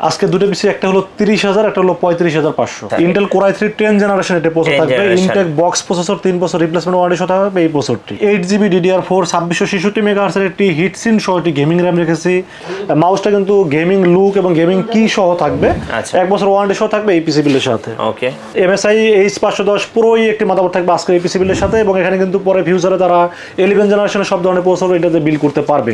আজকে দুটো পিসি, একটা হলো 30,000, একটা হলো 35,500। ইন্টেল কোর i3 10 জেনারেশন এটা প্রসেসর থাকবে। ইনটেক বক্স প্রসেসর 3 বছর রিপ্লেসমেন্ট ওয়ারেন্টি সহ থাকবে এই প্রসেসরটি। 8GB DDR4 2666 মেগাহার্টজ এর একটি হিটসিন সহ একটি গেমিং র্যাম রেখেছি। মাউসটা কিন্তু গেমিং লুক এবং গেমিং কি সহ থাকবে। 1 বছর ওয়ারেন্টি সহ থাকবে এই পিসি বিলের সাথে। ওকে, MSI H510 Pro একটি মাদারবোর্ড থাকবে আজকে এই পিসি বিলের সাথে, এবং এখানে কিন্তু পরে ফিউচারে তারা 11 জেনারেশনের সব ধরনের প্রসেসর এটাতে বিল করতে পারবে।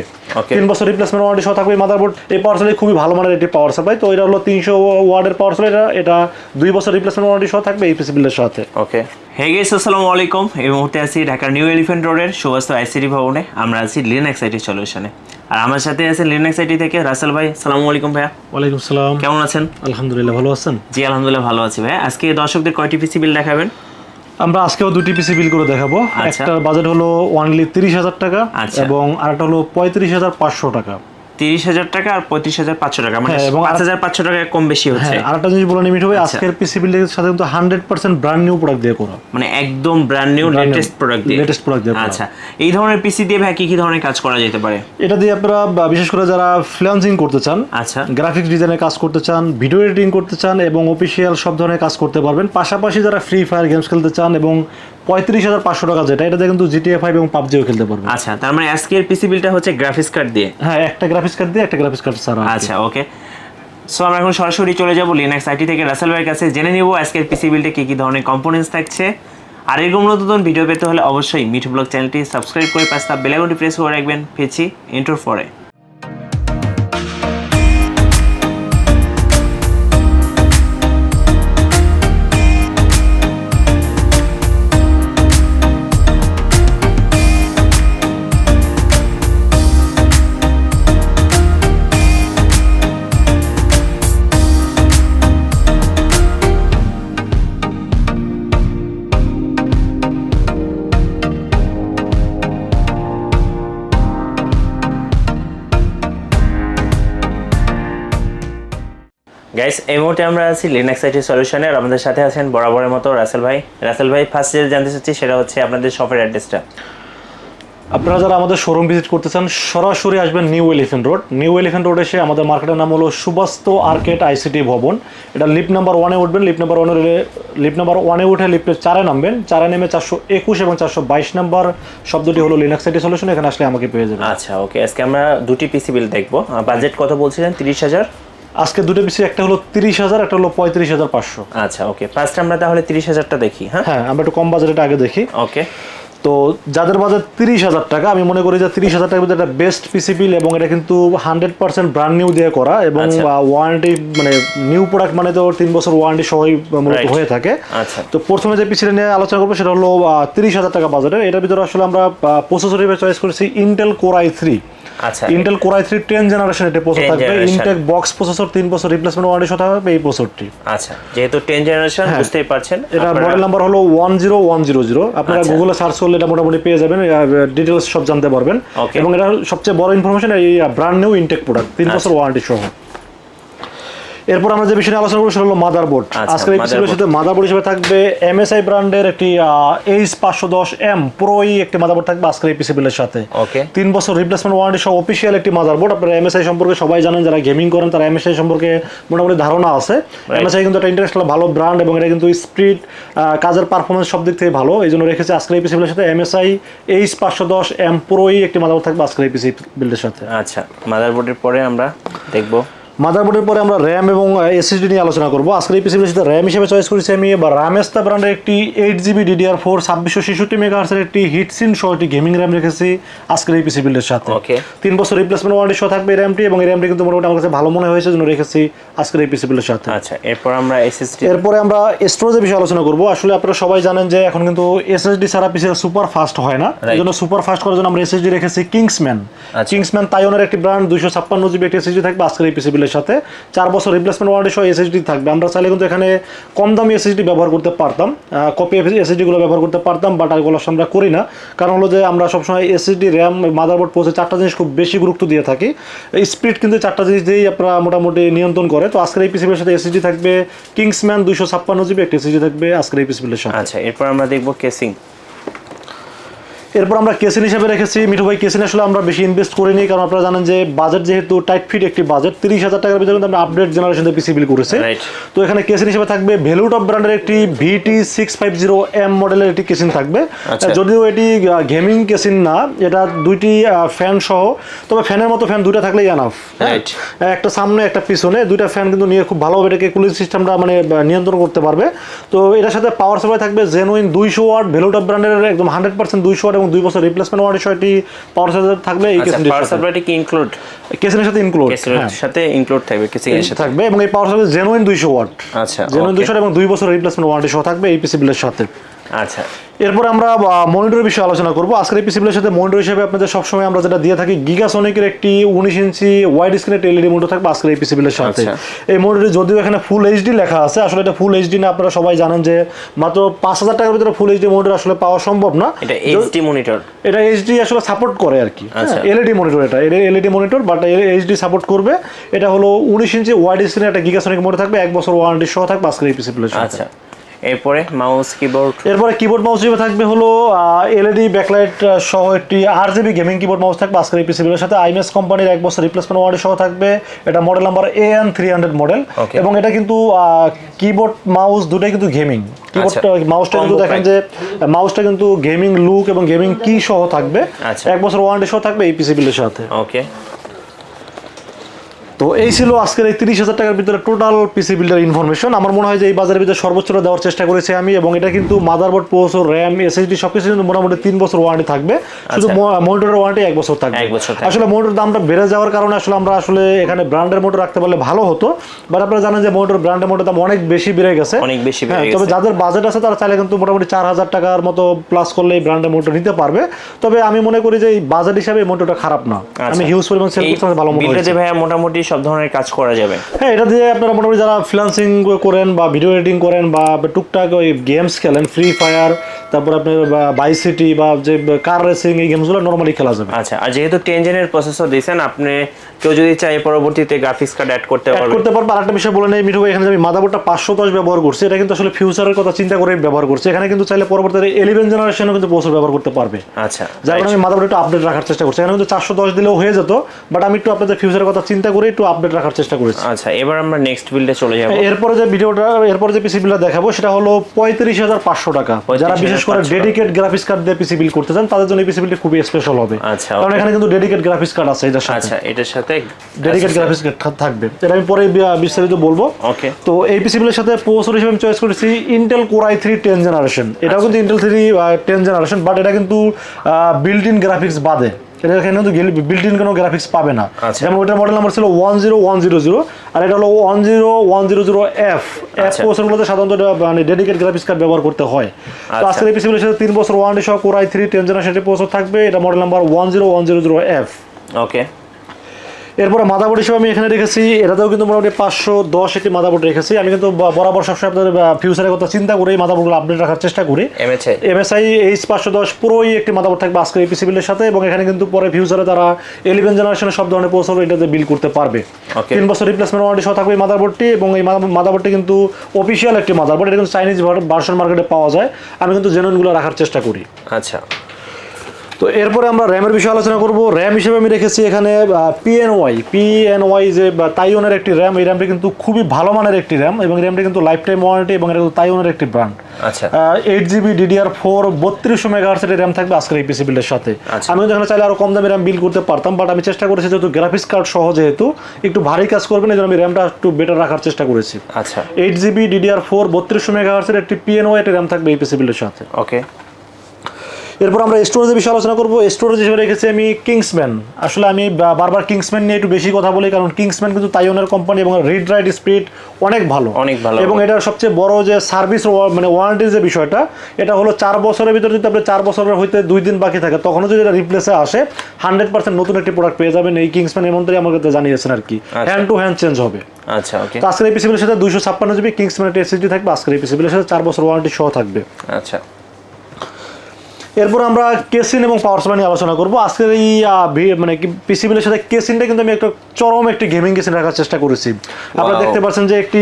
3 বছর রিপ্লেসমেন্ট ওয়ারেন্টি সহ থাকবে এই মাদারবোর্ড। এই পাওয়ার সাপ্লাই খুবই ভালো মানের একটি পাওয়ার সাপ্লাই। তো এটা হলো 300 ওয়াটের পাওয়ার সাপ্লাই। এটা 2 বছর রিপ্লেসমেন্ট ওয়ারেন্টি সহ থাকবে এই পিসি বিলের সাথে। ওকে, হে গাইস, আসসালামু আলাইকুম। এই মুহূর্তে আছি ঢাকার নিউ এলিফ্যান্ট রোডের সুবাস্তু আইসিটি ভবনে। আমরা আছি লিনাক্স আইটি সলিউশনে, আর আমার সাথে আছে লিনাক্স আইটি থেকে রাসেল ভাই। আসসালামু আলাইকুম ভাইয়া। ওয়ালাইকুম আসসালাম। কেমন আছেন? আলহামদুলিল্লাহ, ভালো আছেন? জি আলহামদুলিল্লাহ ভালো আছি ভাই। আজকে দর্শকদের কয়টি পিসি বিল দেখাবেন? আমরা আজকেও দুটি পিসি বিল করে দেখাবো। একটার বাজেট হলো অনলি 30,000 টাকা এবং আরেকটা হলো 35,500 টাকা। 30,000 টাকা আর 35,500 টাকা, মানে 5,500 টাকা কম বেশি হচ্ছে। আরেকটা জিনিস বলে নিমিট হবে, আজকের পিসি বিলের সাথে কিন্তু 100% ব্র্যান্ড নিউ প্রোডাক্ট দিয়ে করা, মানে একদম ব্র্যান্ড নিউ লেটেস্ট প্রোডাক্ট দিয়ে। আচ্ছা, এই ধরনের পিসি দিয়ে ভাই কি কি ধরনের কাজ করা যেতে পারে? এটা দিয়ে আপনারা বিশেষ করে যারা ফ্রিল্যান্সিং করতে চান, আচ্ছা, গ্রাফিক্স ডিজাইনের কাজ করতে চান, ভিডিও এডিটিং করতে চান এবং অফিসিয়াল সব ধরনের কাজ করতে পারবেন। পাশাপাশি যারা ফ্রি ফায়ার গেমস খেলতে চান এবং 35,500 টাকা যেটা, এটাতে কিন্তু GTA 5 এবং পাবজিও খেলতে পারবেন। আচ্ছা, তার মানে আজকের পিসি বিলটা হচ্ছে গ্রাফিক্স কার্ড দিয়ে? হ্যাঁ, একটা গ্রাফিক্স কার্ড দিয়ে, একটা গ্রাফিক্স কার্ড ছাড়া। আচ্ছা, ওকে। সো আমরা এখন সরাসরি চলে যাব লিনাক্স আইটি থেকে রাসেল ভাইয়ের কাছে, জেনে নিব আজকের পিসি বিলটা কি কি ধরনের কম্পোনেন্টস থাকছে। আর এরকম নতুন ভিডিও পেতে হলে অবশ্যই মিঠু ব্লগ চ্যানেলটি সাবস্ক্রাইব করে পাশে বেল আইকনটি প্রেস করে রাখবেন। ফিরছি ইন্ট্রোর পরে। গাইস, এই মুহূর্তে আমরা আছি লিনাক্স আইটি সলিউশনে, আর আমাদের সাথে আছেন বরাবরের মতো রাসেল ভাই। রাসেল ভাই, ফার্স্ট যেটা জানতে চাচ্ছি সেটা হচ্ছে আপনাদের শপের অ্যাড্রেসটা। আপনারা যারা আমাদের শোরুম ভিজিট করতে চান সরাসরি আসবেন new elephant road. New elephant road এসে আমাদের মার্কেটের নাম হলো সুবাস্তু আর্কেড আইসিটি ভবন। এটা লিফট নাম্বার 1-এ উঠবেন। লিফট নাম্বার 1-এ উঠে লিফটের 4-এ নামবেন। 4-এ নেমে 421 এবং 422 নাম্বার শব্দটি হলো লিনাক্স আইটি সলিউশন। এখানে আসলে আমাকে পেয়ে যাবেন। আচ্ছা, ওকে। আজকে আমরা দুটি পিসি বিল দেখবো। বাজেট কত বলছিলেন? 30,000। আজকে দুটো পিসি, একটা হলো 30,000, একটা হলো 35,500। আচ্ছা, ওকে। ফার্স্ট আমরা তাহলে 30,000টা দেখি। হ্যাঁ, আমরা একটু কম বাজেটটা আগে দেখি। ওকে। তো যাদের বাজেট 30,000 টাকা, আমি মনে করি যে 30,000 টাকার মধ্যে একটা বেস্ট পিসি বিল, এবং এটা কিন্তু 100% ব্র্যান্ড নিউ দিয়ে করা এবং ওয়ারেন্টি, মানে নিউ প্রোডাক্ট মানে তো 3 বছর ওয়ারেন্টি সহই মূলত হয়ে থাকে। আচ্ছা, তো প্রথমে যে পিসিটা নিয়ে আলোচনা করবো সেটা হলো 30,000 টাকা বাজেটের। এটার ভিতরে আসলে আমরা প্রসেসর হিসেবে চয়েস করেছি ইন্টেল কোর i3। আচ্ছা, ইন্টেল কোর i3 10 জেনারেশন এটা প্রসেসর থাকবে। ইনটেক বক্স প্রসেসর 3 বছর রিপ্লেসমেন্ট ওয়ারেন্টি সহ থাকবে এই প্রসেসরটি। আচ্ছা, যেহেতু 10 জেনারেশন বুঝতেই পারছেন। এটা মডেল নাম্বার হলো 10100। আপনারা গুগলে সার্চ করলে এটা মোটামুটি পেয়ে যাবেন, ডিটেইলস সব জানতে পারবেন। এবং এটা সবচেয়ে বড় ইনফরমেশন, এই ব্র্যান্ড নিউ ইনটেক প্রোডাক্ট 3 বছর ওয়ারেন্টি সহ। এরপর আমরা যে বিষয়ে আলোচনা করব সেটা হলো মাদারবোর্ড। আজকের এই পিসির সাথে মাদারবোর্ড হিসেবে থাকবে MSI ব্র্যান্ডের একটি H510M Pro একটি মাদারবোর্ড থাকবে আজকের এই পিসি বিলের সাথে। 3 বছর রিপ্লেসমেন্ট ওয়ারেন্টি সহ অফিশিয়াল একটি মাদারবোর্ড। আপনারা MSI সম্পর্কে সবাই জানেন, যারা গেমিং করেন তারা MSI সম্পর্কে মোটামুটি ধারণা আছে। MSI কিন্তু একটা ইন্টারন্যাশনাল ভালো ব্র্যান্ড এবং এটা কিন্তু স্পিড, কাজের পারফরমেন্স সব দিক থেকে ভালো। এই জন্য রেখেছে আজকের এই পিসি বিলের সাথে MSI H510M Pro একটি মাদারবোর্ড থাকবে আজকের এই পিসি বিলের সাথে। আচ্ছা, মাদারবোর্ডের পরে আমরা দেখবো মাদারবোর্ডের পরে আমরা র্যাম এবং এসএসডি নিয়ে আলোচনা করবো। আজকের এই পিসির সাথে র্যাম হিসেবে চয়েস করেছি আমি রামেস্তা ব্র্যান্ডের একটি 8GB DDR4 2666 মেগাহার্টজ এর একটি হিটসিন সহ একটি গেমিং র্যাম রেখেছি আজকের এই পিসি বিল্ডের সাথে। 3 বছর রিপ্লেসমেন্ট ওয়ারেন্টি সহ থাকবে এই র্যামটি, এবং এই র্যামটি কিন্তু মোটামুটি আমার কাছে ভালো মনে হয়েছে জন্য রেখেছি আজকের এই পিসি বিল্ডের সাথে। আচ্ছা, এরপর আমরা এসএসডি, এরপরে আমরা স্টোরেজের বিষয়ে আলোচনা করবো। আসলে আপনারা সবাই জানেন যে এখন কিন্তু এসএসডি ছাড়া পিসি সুপার ফাস্ট হয় না। এই জন্য সুপার ফাস্ট করার জন্য আমরা এসএসডি রেখেছি কিংসম্যান তাইওয়ানের একটি ব্র্যান্ড 256GB একটি এসএসডি থাকবে আজকের এই পিসি বিল্ডের সাথে। 4 বছর রিপ্লেসমেন্ট ওয়ারেন্টি সহ এসএসডি থাকবে। আমরা চাইলে কিন্তু এখানে কম দামি এসএসডি ব্যবহার করতে পারতাম, কপি এসএসডি গুলো ব্যবহার করতে পারতাম, বাট এগুলো আমরা করি না। কারণ হলো যে আমরা সবসময় এসএসডি, র্যাম, মাদারবোর্ড পৌঁছে 4টা জিনিস খুব বেশি গুরুত্ব দিয়ে থাকি। স্পিড কিন্তু 4টা জিনিস দিয়েই আপনারা মোটামুটি নিয়ন্ত্রণ করে। তো আজকের এই পিসিবির সাথে এসএসডি থাকবে কিংসম্যান 256GB একটি এসএসডি থাকবে আজকের এই পিসিবির সাথে। আচ্ছা, এরপর আমরা দেখব কেসিং। এরপর আমরা কেসিন হিসেবে রেখেছি মিঠু ভাই। কেসিন আসলে আমরা বেশি ইনভেস্ট করিনি, কারণ আপনারা জানেন যে বাজেট যেহেতু টাইট ফিট একটি বাজেট, 30,000 টাকার ভিতরে কিন্তু আমরা আপডেট জেনারেশনের পিসি বিল করেছি। তো এখানে কেসিন হিসেবে থাকবে ভ্যালুটপ ব্র্যান্ডের একটি VT650M মডেলের একটি কেসিন থাকবে। যদিও এটি গেমিং কেসিন না, এটা দুইটি ফ্যান সহ, তবে ফ্যানের মতো ফ্যান দুইটা থাকলেই এনাফ। একটা সামনে একটা পিছনে, দুইটা ফ্যান কিন্তু নিয়ে খুব ভালোভাবে এটাকে কুলিং সিস্টেমটা মানে নিয়ন্ত্রণ করতে পারবে। তো এটার সাথে পাওয়ার সাপ্লাই থাকবে জেনুইন 200 ওয়াট ভ্যালুটপ ব্র্যান্ডের একদম 100% 200 ওয়াট এবং 2 বছর রিপ্লেসমেন্ট ওয়ারেন্টি সহটি পাওয়ার সাপ্লাই থাকবে। এই কেসিনের পাওয়ার সাপ্লাইটা কি ইনক্লুড? কেসিনের সাথে ইনক্লুড, কেসিনের সাথে ইনক্লুড থাকবে, কেসিনের সাথে থাকবে। এবং এই পাওয়ার সাপ্লাই জেনুইন 200 ওয়াট। আচ্ছা, জেনুইন 200 এবং 2 বছর রিপ্লেসমেন্ট ওয়ারেন্টি সহ থাকবে এই পিসি বিলের সাথে। আচ্ছা, এরপর আমরা মনিটরের বিষয়ে আলোচনা করব। আজকের এই পিসিবিলের সাথে মনিটর হিসেবে আপনাদের সবসময় আমরা যেটা দিয়ে থাকি গিগাসনিকের একটি 19 ইঞ্চি ওয়াইড স্ক্রিনের এলইডি মনিটর থাকবে আজকের এই পিসিবিলের সাথে। এই মনিটরে যদিও এখানে ফুল এইচডি লেখা আছে, আসলে এটা ফুল এইচডি না। আপনারা সবাই জানেন যে মাত্র 5,000 টাকার ভিতরে ফুল এইচডি মনিটর আসলে পাওয়া সম্ভব না। এটা এইচডি মনিটর, এটা এইচডি আসলে সাপোর্ট করে আর কি। এলইডি মনিটর, এটা LED monitor but HD support করবে। এটা হলো 19 ইঞ্চি ওয়াইড স্ক্রিনের একটা গিগাসনিক মনিটর থাকবে, 1 বছর ওয়ারেন্টি সহ থাকবে আজকের এই পিসিবিলের সাথে। আচ্ছা, এরপরে মাউস কিবোর্ড, এরপরে কিবোর্ড মাউস হিসেবে থাকবে হলো এলইডি ব্যাকলাইট সহ একটি RGB গেমিং কিবোর্ড মাউস থাকবে আজকের এই পিসিবিলের সাথে। আইএমএস কোম্পানির 1 বছর রিপ্লেসমেন্ট ওয়ারেন্টি সহ থাকবে। এটা মডেল নাম্বার AN300 মডেল, এবং এটা কিন্তু কিবোর্ড মাউস দুটাই কিন্তু গেমিং। কিবোর্ড মাউসটা কিন্তু দেখেন যে মাউসটা কিন্তু গেমিং লুক এবং গেমিং কি সহ থাকবে, 1 বছর ওয়ারেন্টি সহ থাকবে এই পিসিবিলের সাথে। ওকে, তো এই ছিল আজকের এই 30,000 টাকার ভিতরে টোটাল পিসি বিল্ডার ইনফরমেশন। আমার মনে হয় যে এই বাজারের ভিতরে সর্বোচ্চটা দেওয়ার চেষ্টা করেছি আমি, এবং এটা কিন্তু মাদারবোর্ড, প্রসেসর, র্যাম, এসএসডি সবকিছু কিন্তু মোটামুটি 3 বছর ওয়ারেন্টি থাকবে। শুধু মনিটরের ওয়ারেন্টি 1 বছর থাকবে। আসলে মনিটরের দামটা বেড়ে যাওয়ার কারণে আসলে আমরা আসলে এখানে ব্র্যান্ডের মোটর রাখতে পারলে ভালো হতো, বাট আপনারা জানেন যে মনিটর ব্র্যান্ডের মোটর দাম অনেক বেশি বেড়ে গেছে, অনেক বেশি। তবে যাদের বাজেট আছে তারা চাইলে কিন্তু মোটামুটি 4,000 টাকার মতো প্লাস করলে এই ব্র্যান্ডের মোটর নিতে পারবে। তবে আমি মনে করি যে এই বাজেট হিসাবে এই মোটরটা খারাপ না। আমি হিউজ পরিমাণ সেল করতে ভালো মনে হয়। ভাইয়া মোটামুটি সব ধরনের কাজ করা যাবে। হ্যাঁ, এটা দিয়ে আপনারা মোটামুটি যারা ফ্রিল্যান্সিং করেন বা ভিডিও এডিটিং করেন বা টুকটাক ওই গেমস খেলেন, ফ্রি ফায়ার, তারপর আপনার বাই সিটি বা যে কার রেসিং, এই গেমসগুলো নরমালি খেলা যাবে। আচ্ছা, আর যেহেতু 10 জেনের প্রসেসর দিয়েছেন, আপনি কেউ যদি চায় পরবর্তীতে গ্রাফিক্স কার্ড অ্যাড করতে পারবে। আরেকটা বিষয় বলে নেই মিঠু ভাই, এখানে আমি মাদারবোর্ডটা 510 ব্যবহার করছি, এটা কিন্তু আসলে ফিউচারের কথা চিন্তা করে ব্যবহার করছি। এখানে কিন্তু চাইলে পরবর্তীতে 11 জেনারেশনও কিন্তু প্রসেসর ব্যবহার করতে পারবে। আচ্ছা, যার কারণে আমি মাদারবোর্ডটা আপডেট রাখার চেষ্টা করছি। এখানে কিন্তু 410 দিলেও হয়ে যেত, বাট আমি একটু আপনাদের ফিউচারের কথা চিন্তা করে একটু আপডেট রাখার চেষ্টা করেছি। আচ্ছা, এবার আমরা নেক্সট বিল্ডে চলে যাব। এরপরে যে পিসি বিলটা দেখাবো সেটা হলো 35,500 টাকা। যারা বিশেষ করে ডেডিকেট গ্রাফিক্স কার্ড দিয়ে পিসি বিল করতে চান তাদের জন্য এই পিসি বিলটা খুবই স্পেশাল হবে। আচ্ছা, কারণ এখানে কিন্তু ডেডিকেট গ্রাফিক্স কার্ড আছে এটার সাথে। আচ্ছা, এটার সাথে ডেডিকেট গ্রাফিক্স কার্ড থাকবে, এটা আমি পরে বিস্তারিত বলবো। ওকে, তো এই পিসি বিলের সাথে প্রসেসর হিসেবে আমি চয়েস করেছি ইন্টেল কোর i3 10 জেনারেশন। এটাও কিন্তু ইন্টেল 10 জেনারেশন, বাট এটা কিন্তু বিল্ট ইন গ্রাফিক্স বাদে, এটা এখানে কিন্তু বিল্ট ইন কোনো গ্রাফিক্স পাবে না। যেমন ওটার মডেল নাম্বার ছিল 10100, আর এটা হলো 10100F। প্রসেসরগুলোতে সাধারণত মানে ডেডিকেট গ্রাফিক্স কার্ড ব্যবহার করতে হয়। তো আজকের এই পিসিবিলের সাথে 3 বছর ওয়ারেন্টি সহ কোর i3 10 জেনারেশন প্রসেসর থাকবে। এটা মডেল নাম্বার 10100F। ওকে, এরপরে মাদারবোর্ড হিসেবে আমি এখানে রেখেছি, এটাতেও কিন্তু মোটামুটি 510 একটি মাদারবোর্ড রেখেছি। আমি কিন্তু বরাবর সবসময় আপনাদের ফিউচারের কথা চিন্তা করে এই মাদারবোর্ডগুলো আপডেট রাখার চেষ্টা করি। MSI H510 পুরোই একটি মাদারবোর্ড থাকবে আজকের এই পিসি বিলের সাথে, এবং এখানে কিন্তু পরে ফিউচারে তারা 11 জেনারেশনের সব ধরনের প্রসেসর এটাতে বিল করতে পারবে। 3 বছর রিপ্লেসমেন্ট ওয়ারেন্টি সহ থাকবে এই মাদারবোর্ডটি, এবং এই মাদারবোর্ডটি কিন্তু অফিসিয়াল একটি মাদারবোর্ড, এটা কিন্তু চাইনিজ ভার্সন মার্কেটে পাওয়া যায়। আমি কিন্তু জেনুইনগুলো রাখার চেষ্টা করি। আচ্ছা, তো এরপরে আমরা র্যামের বিষয়ে আলোচনা করব। র্যাম হিসেবে আমি রেখেছি এখানে পিএনওয়াই যে তাইওয়ানের একটি র্যাম। এই র্যামটি কিন্তু খুবই ভালো মানের একটি র্যাম, এবং র্যামটি কিন্তু লাইফ টাইম ওয়ারেন্টি, এবং এটা কিন্তু তাইওয়ানের একটি ব্র্যান্ড। আচ্ছা, 8GB DDR4 3200 মেগাহার্টজ এর র্যাম থাকবে আজকের এই পিসি বিল্ডের সাথে। আমি কিন্তু এখানে চাইলে আরো কম দামে র্যাম বিল করতে পারতাম, বাট আমি চেষ্টা করেছি যেহেতু গ্রাফিক্স কার্ড সহ যেহেতু একটু ভারী কাজ করবেন, এই জন্য আমি র্যামটা একটু বেটার রাখার চেষ্টা করেছি। আচ্ছা, 8GB DDR4 3200 মেগাহার্টজ এর একটি পিএনওয়াই এর র্যাম থাকবে এই পিসি বিল্ডের সাথে। ওকে, এরপর আমরা স্টোরেজের বিষয়ে আলোচনা করব। স্টোরেজ হিসেবে রেখেছি আমি কিংসম্যান। আসলে আমি বারবার কিংসম্যান নিয়ে একটু বেশি কথা বলি, কারণ কিংসম্যান কিন্তু তাইওয়ানের কোম্পানি, এবং রিড রাইট স্পিড অনেক ভালো, এবং এটার সবচেয়ে বড় যে সার্ভিস মানে ওয়ারেন্টির যে বিষয়টা, এটা হলো 4 বছরের ভিতরে যদি আপনি 4 বছরের হইতে 2 দিন বাকি থাকে তখনও যদি এটা রিপ্লেসে আসে 100% নতুন একটি প্রোডাক্ট পেয়ে যাবেন। এই কিংসম্যান এমনটাই আমার কাছে জানিয়েছেন আর কি, হ্যান্ড টু হ্যান্ড চেঞ্জ হবে। আচ্ছা, ওকে। তো আজকের এই পিসি বিলের সাথে 256GB কিংসম্যান এসএসডি থাকবে আজকের এই পিসি বিলের সাথে, 4 বছর ওয়ারেন্টি সহ থাকবে। আচ্ছা, এরপর আমরা কেসিন এবং পাওয়ার সাপ্লাই নিয়ে আলোচনা করব। আজকের এই মানে পিসি বিলের সাথে কেসিনটা কিন্তু আমি একটা চরম একটি গেমিং কেসিন রাখার চেষ্টা করেছি। আপনারা দেখতে পাচ্ছেন যে একটি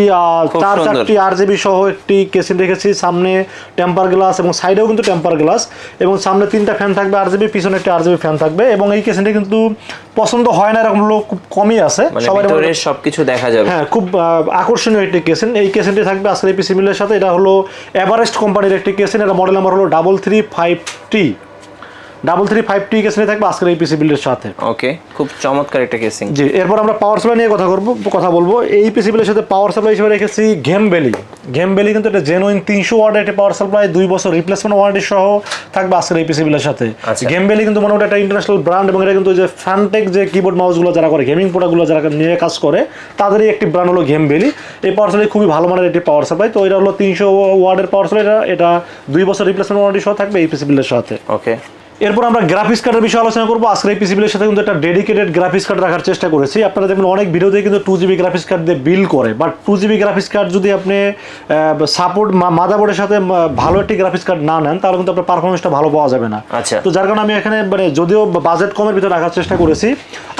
4টি RGB সহ একটি কেসিন রেখেছি, সামনে টেম্পার গ্লাস এবং সাইডেও কিন্তু টেম্পার গ্লাস, এবং সামনে 3টা ফ্যান থাকবে RGB, পিছনে একটি RGB ফ্যান থাকবে। এবং এই কেসিনটা কিন্তু পছন্দ হয় না এরকম লোক খুব কমই আছে, সবার ভিতরে সবকিছু দেখা যাবে। হ্যাঁ, খুব আকর্ষণীয় একটি কেসিন। এই কেসিনটি থাকবে আজকের এই পিসি বিলের সাথে। এটা হলো এভারেস্ট কোম্পানির একটি কেসিন, এটা মডেল নাম্বার হলো 335T কেসিনে থাকবে আজকের এই পিসি বিল্ডের সাথে। ওকে, খুব চমৎকার একটা কেসিং। জি, এরপর আমরা পাওয়ার সাপ্লাই নিয়ে কথা বলবো। এই পিসি বিল্ডের সাথে পাওয়ার সাপ্লাই হিসেবে রেখেছি গেম ভ্যালি কিন্তু এটা জেনুইন 300 ওয়াটের একটা পাওয়ার সাপ্লাই, 2 বছর রিপ্লেসমেন্ট ওয়ারেন্টি সহ থাকবে আজকের এই পিসি বিল্ডের সাথে। গেম ভ্যালি কিন্তু মোটামুটি একটা ইন্টারন্যাশনাল ব্র্যান্ড, এবং এটা কিন্তু যে ফ্যানটেক যে কিবোর্ড মাউসগুলো যারা করে, গেমিং প্রোডাক্টগুলো যারা নিয়ে কাজ করে, তাদেরই একটি ব্র্যান্ড হলো গেম ভ্যালি। এই পাওয়ার সাপ্লাই খুবই ভালো মানের একটি পাওয়ার সাপ্লাই। তো এটা হলো 300 ওয়াটের পাওয়ার সাপ্লাই, এটা 2 বছর রিপ্লেসমেন্ট ওয়ারেন্টি সহ থাকবে এই পিসি বিল্ডের সাথে। ওকে, এরপর আমরা গ্রাফিক্স কার্ডের বিষয়ে আলোচনা করবো। আজকের এই পিসি বিলের সাথে কিন্তু একটা ডেডিকেটেড গ্রাফিক্স কার্ড রাখার চেষ্টা করেছি। আপনারা দেখবেন অনেক ভিডিওতে কিন্তু 2GB গ্রাফিক্স কার্ড দিয়ে বিল করে, বাট 2GB গ্রাফিক্স কার্ড যদি আপনি সাপোর্ট মাদারবোর্ডের সাথে ভালো একটি গ্রাফিক্স কার্ড না নেন, তাহলে কিন্তু আপনার পারফরমেন্সটা ভালো পাওয়া যাবে না। আচ্ছা, তো যার কারণে আমি এখানে মানে যদিও বাজেট কমের ভিতরে রাখার চেষ্টা করেছি,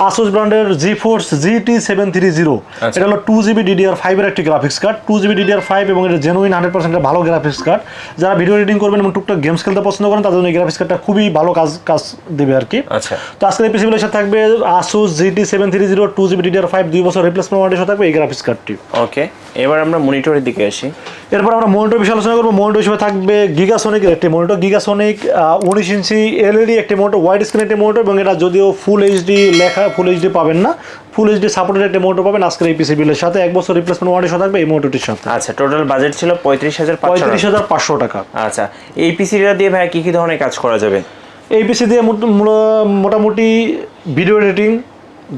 আসুস ব্র্যান্ডের GeForce GT730। এটা হলো 2GB DDR5 এর একটি গ্রাফিক্স কার্ড, 2GB DDR5, এবং এটা জেনুইন 100% ভালো গ্রাফিক্স কার্ড। যারা ভিডিও এডিটিং করবেন এবং টুকটাক গেমস খেলতে পছন্দ করেন, তাদের জন্য এই গ্রাফিক্স কার্ডটা খুবই ভালো কাজ দেবে আর কি। আচ্ছা, তো আজকের এই পিসি বিলের সাথে থাকবে Asus GT730 2GB DDR5 2 বছর রিপ্লেসমেন্ট ওয়ারেন্টি সাথে থাকবে এই গ্রাফিক্স কার্ডটি। ওকে, এবার আমরা মনিটরের দিকে আসি। এরপর আমরা মনিটর বিষয়ে আলোচনা করবো। মনিটর হিসেবে থাকবে গিগাসনিকের একটি মনিটর, গিগাসনিক 19 ইঞ্চি LED একটি মনিটর, ওয়াইড স্ক্রিন একটি মনিটর, এবং এটা যদিও ফুল এইচডি লেখা, ফুল এইচডি পাবেন না, ফুল এইচডি সাপোর্টেড একটি মনিটর পাবেন আজকের এই পিসি বিলের সাথে। 1 বছর রিপ্লেসমেন্ট ওয়ারেন্টি সাথে থাকবে এই মনিটরটির সাথে। আচ্ছা, টোটাল বাজেট ছিল 35,500 টাকা। আচ্ছা, এই পিসিটা দিয়ে ভাই কি ধরনের কাজ করা যাবে? এই পিসি দিয়ে মোটামুটি ভিডিও এডিটিং,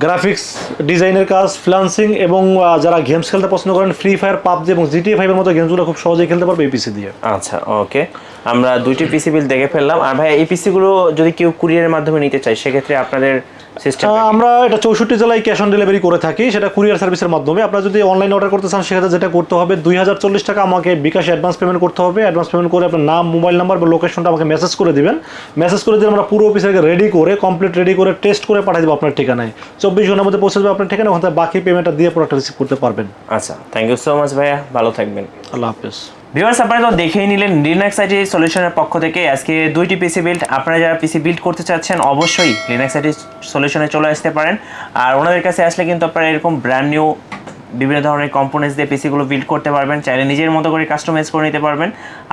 গ্রাফিক্স ডিজাইনের কাজ, ফ্রিল্যান্সিং, এবং যারা গেমস খেলতে পছন্দ করেন, ফ্রি ফায়ার, পাবজি এবং GTA 5 এর মতো গেমসগুলো খুব সহজেই খেলতে পারবে এই পিসি দিয়ে। আচ্ছা, ওকে, আমরা 2টি পিসি বিল দেখে ফেললাম। আর ভাই, এই পিসিগুলো যদি কেউ কুরিয়ারের মাধ্যমে নিতে চায়, সেক্ষেত্রে আপনাদের সিস্টেম? আমরা এটা 64 জেলায় ক্যাশ অন ডেলিভারি করে থাকি, সেটা কুরিয়ার সার্ভিসের মাধ্যমে। আপনারা যদি অনলাইন অর্ডার করতে চান, সেক্ষেত্রে যেটা করতে হবে, 2040 টাকা আমাকে বিকাশে অ্যাডভান্স পেমেন্ট করতে হবে। অ্যাডভান্স পেমেন্ট করে আপনার নাম, মোবাইল নাম্বার বা লোকেশনটা আমাকে মেসেজ করে দিবেন। মেসেজ করে দিলে আমরা পুরো অফিসে রেডি করে, কমপ্লিট রেডি করে, টেস্ট করে পাঠিয়ে দেবো আপনার ঠিকানায়। 24 ঘন্টার মধ্যে পৌঁছে দেবে আপনার ঠিকানায়, ওখানে বাকি পেমেন্টটা দিয়ে প্রোডাক্ট রিসিভ করতে পারবেন। আচ্ছা, থ্যাংক ইউ সো মাচ ভাইয়া, ভালো থাকবেন। আল্লাহ হাফেজ। ভিউয়ার্স, আপনারা তো দেখেই নিলেন লিনাক্স আইটি সলিউশনের পক্ষ থেকে আজকে 2টি পিসি বিল্ড। আপনারা যারা পিসি বিল্ড করতে চাচ্ছেন, অবশ্যই লিনাক্স আইটি সলিউশনে চলে আসতে পারেন। আর ওনাদের কাছে আসলে কিন্তু আপনারা এরকম ব্র্যান্ড নিউ বিভিন্ন ধরনের কম্পোনেন্টস দিয়ে পিসিগুলো বিল্ড করতে পারবেন, চাইলে নিজের মতো করে কাস্টমাইজ করে নিতে পারবেন।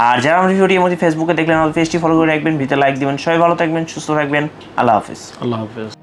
আর যারা আমার ভিডিওটি এমনি ফেসবুকে দেখলেন, আমাদের পেজটি ফলো করে রাখবেন, ভিডিওতে লাইক দিবেন। সবাই ভালো থাকবেন, সুস্থ থাকবেন। আল্লাহ হাফেজ। আল্লাহ হাফেজ।